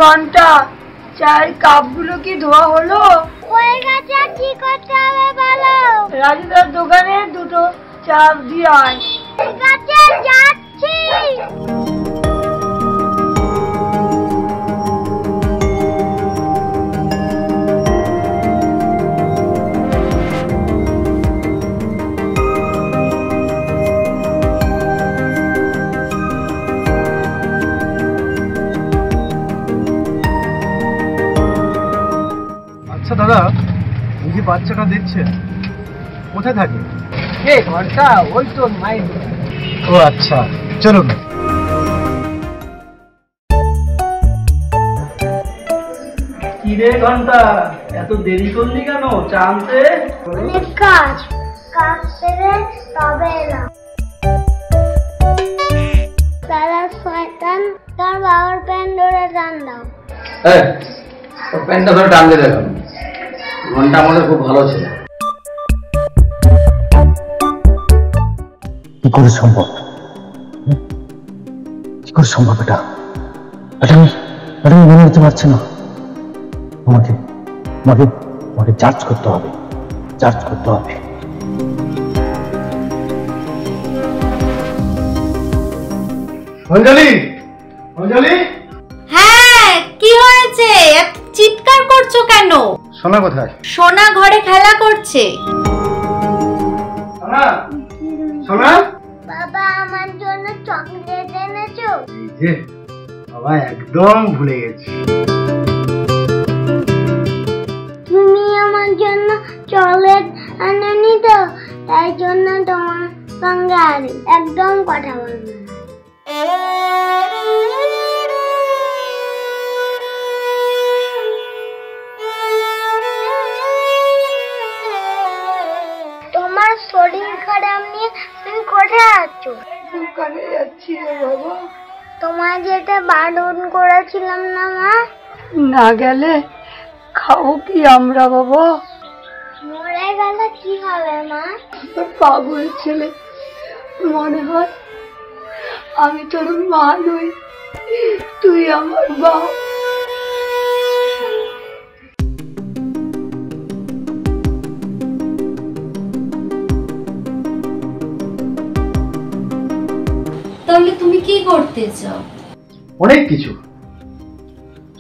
ঘন্টা, চায়ের কাপগুলো কি ধোয়া হলো? হয়ে গেছে, কি করতে হবে বলো? রাজুদার দোকানে দুটো চা দিয়ে আয়। ঠিক আছে, যাচ্ছি। আচ্ছা দাদা, এই যে বাচ্চাটা দেখছেন কোথায় থাকে? ঘরটা ওই তো মায়ের। ও আচ্ছা, চলুন। কি রে ঘন্টা, এত দেরি করলি কেন চা আনতে? অনেক কাজ সেরে তবে এলাম। সারা শয়তান, তার বাবার প্যান্ট ধরে টান দাও। ওর প্যান্টটা ধরে টান দিয়ে দেখুন, ঘন্টা আমাদের খুব ভালো ছিল। কি করে সম্ভব? কি করে সম্ভব এটা? আমি মনে হতে পারছি না। আমাকে আমাকে আমাকে চার্জ করতে হবে। অঞ্জলি, হ্যাঁ, কি হয়েছে? এত চিৎকার করছো কেন? সোনা কোথায়? সোনা ঘরে খেলা করছে। সোনা, বাবা আমার জন্য চকলেট এনেছো? এই যে বাবা একদম ভুলে গেছি। তুমি আমার জন্য চকলেট আনোনি তো, তাই জন্য তোমার সঙ্গে আর একদম কথা বলবো না। তোমার শরীর খারাপ নিয়ে তুমি কোথায় আছো? দোকানে যাচ্ছি রে বাবা। তোমার যেটা বারণ করেছিলাম না মা? না গেলে খাবো কি আমরা বাবা? মরে গেলে কি হবে মা? পাগল ছেলে, মনে হয় আমি তোর মা নই, তুই আমার বাপ। তাহলে তুমি কি করতে চাও? অনেক কিছু,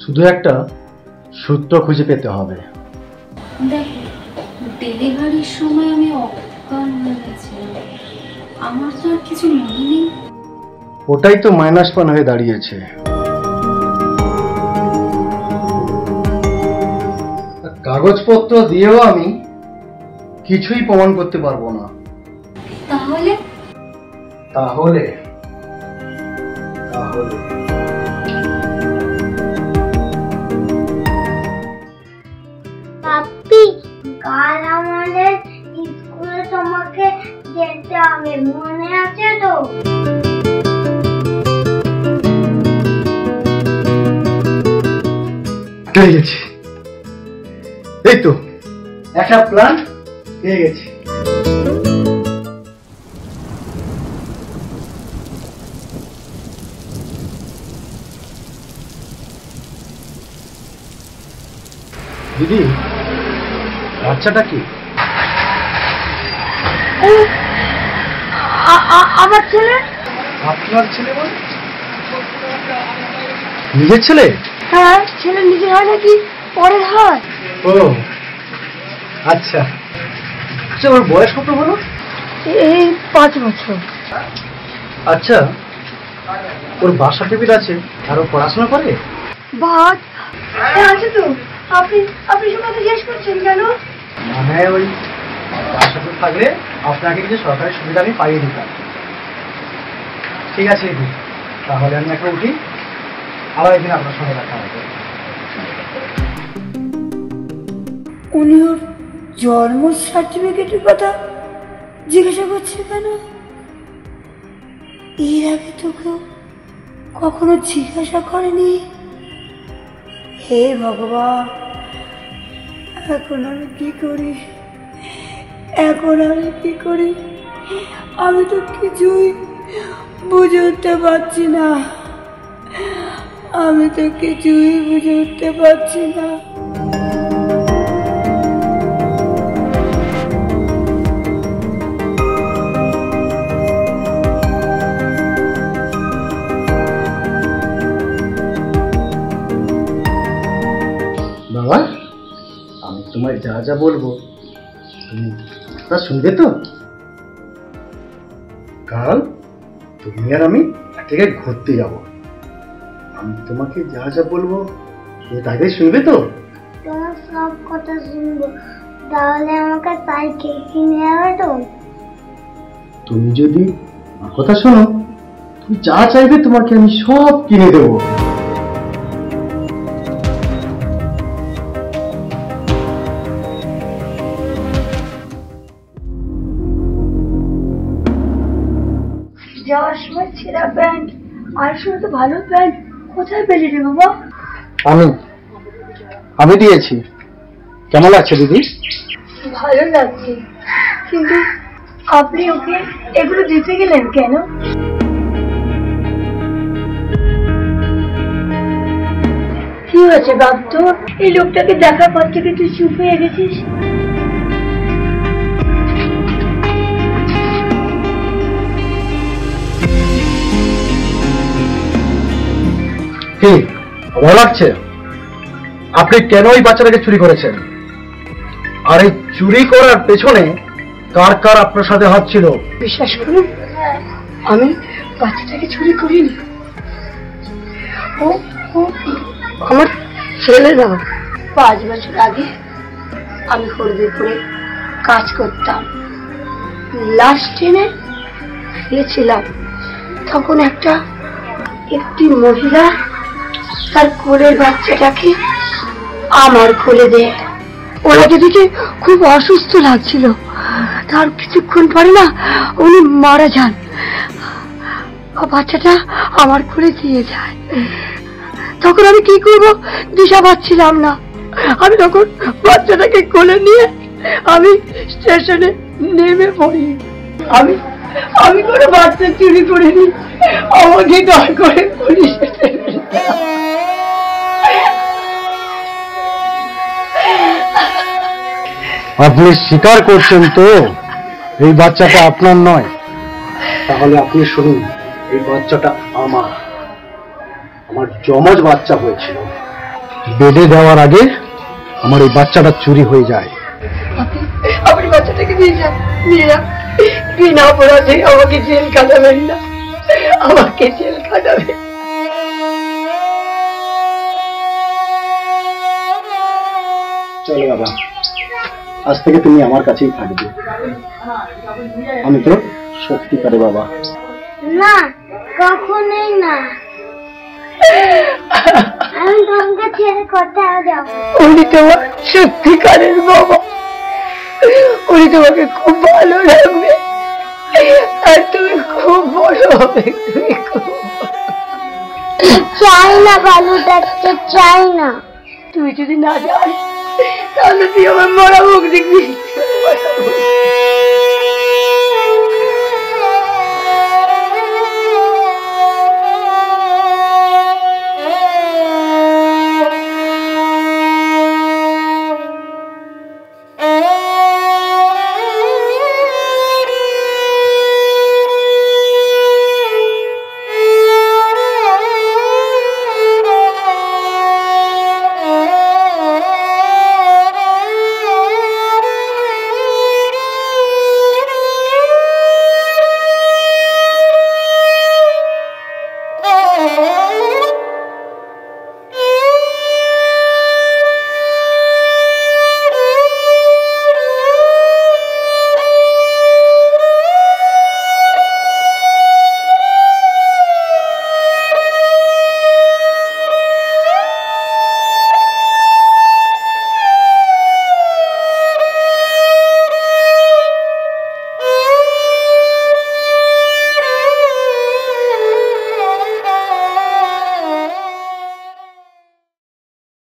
শুধু একটা সূত্র খুঁজে পেতে হবে। দেখো, ডেলিভারির সময় আমি অজ্ঞান হয়ে গেছিলাম, আমার তো আর কিছু মনে নেই। ওটাই তো মাইনাস পয়েন্ট হয়ে দাঁড়িয়েছে। কাগজপত্র দিয়েও আমি কিছুই প্রমাণ করতে পারবো না। তাহলে তাহলে তাহলে পাপ্পি, কাল আমাদের স্কুলে তোমাকে যেতে হবে, মনে আছে তো? পেয়ে গেছি, এই তো একটা প্ল্যান পেয়ে গেছি। দিদি, বাচ্চাটা কি? আমার ছেলে। আপনার ছেলে? বল, নিজের ছেলে? হ্যাঁ, ছেলে নিজের হয় নাকি পরের হয়? ও আচ্ছা, ওর বয়স কত হলো? এই 5 বছর। আচ্ছা, ওর বাসা টেবিল আছে আর ও পড়াশোনা করে? বাদ আছে তো। আপনি সব কথা জিজ্ঞেস করছেন কেন? মানে ওই বাসাতে থাকলে আপনাকে কিছু সরকারি সুবিধা আমি পাইয়ে দিতাম। ঠিক আছে দিদি, তাহলে আমি এখন উঠি, আবার একদিন আপনার সঙ্গে দেখা হবে। উনি ওর জন্ম সার্টিফিকেটের কথা জিজ্ঞাসা করছে কেন? এর আগে তো কেউ কখনো জিজ্ঞাসা করেনি। হে ভগবান, এখন আমি কি করি? আমি তো কিছুই বুঝে উঠতে পারছি না। আমি তো কিছুই বুঝে উঠতে পারছি না। বাবা, আমি তোমায় যা যা বলবো তুমি তা শুনবে তো? কাল তুমি আর আমি এক জায়গায় ঘুরতে যাব। আমি তোমাকে যা যা বলবো তুমি তাই শুনবে তো? তোমার সব কথা শুনবো। তাহলে আমাকে সাইকেল কিনে দেবে তো? তুমি যদি আমার কথা শোনো, তুমি যা চাইবে তোমাকে আমি সব কিনে দেবো। যাওয়ার সময় ছেঁড়া প্যান্ট আর সময় তো ভালো প্যান্ট কোথায় পেলি রে বাবা? আমি দিয়েছি। কেমন লাগছে দিদি? ভালো লাগছে, কিন্তু আপনি ওকে এগুলো দিতে গেলেন কেন? কি হয়েছে বাবু তোর? এই লোকটাকে দেখার পর থেকে তুই চুপ হয়ে গেছিস। কি ভালো লাগছে? আপনি কেন ওই বাচ্চাটাকে চুরি করেছেন? আর এই চুরি করার পেছনে কার কার আপনার সাথে হাত ছিল? বিশ্বাস করুন, আমি বাচ্চাটাকে চুরি করিনি। ও আমার ছেলে না। 5 বছর আগে আমি হলদিপুরে কাজ করতাম, লাস্ট ট্রেনে গিয়েছিলাম। তখন একটি মহিলা তার কোলের বাচ্চাটাকে আমার কোলে দেয়। ওনাকে দেখে খুব অসুস্থ লাগছিল। তার কিছুক্ষণ পরে না উনি মারা যান। বাচ্চাটা আমার কোলে দিয়ে যায়। তখন আমি কি করব দিশা পাচ্ছিলাম না। আমি তখন বাচ্চাটাকে কোলে নিয়ে আমি স্টেশনে নেমে পড়ি। আমি কোনো বাচ্চা চুরি করিনি। আমাকে দয়া করে পুলিশে দেবেন না। আপনি স্বীকার করছেন তো এই বাচ্চাটা আপনার নয়? তাহলে আপনি শুনুন, এই বাচ্চাটা আমার যমজ বাচ্চা হয়েছিল। বেডে দেওয়ার আগে আমার এই বাচ্চাটা চুরি হয়ে যায়। আপনি বাচ্চাটাকে নিয়ে যান। বিনা অপরাধে আমাকে জেল কাটাবেন না, আমাকে জেল কাটাবেন। চলো বাবা, আজ থেকে তুমি আমার কাছেই থাকবে। আমি তো সত্যিকারে বাবা। না, কখনোই না। আমি তোমাকে ছেড়ে কোথাও যাব। উনি তোমার সত্যিকারের বাবা। উনি তোমাকে খুব ভালো রাখবে আর তুমি খুব বড় হবে। চাই না ভালো ডাক্তার, চাই না। তুই যদি না যাস তাহলে তুই আমার মরা মুখ দেখবি।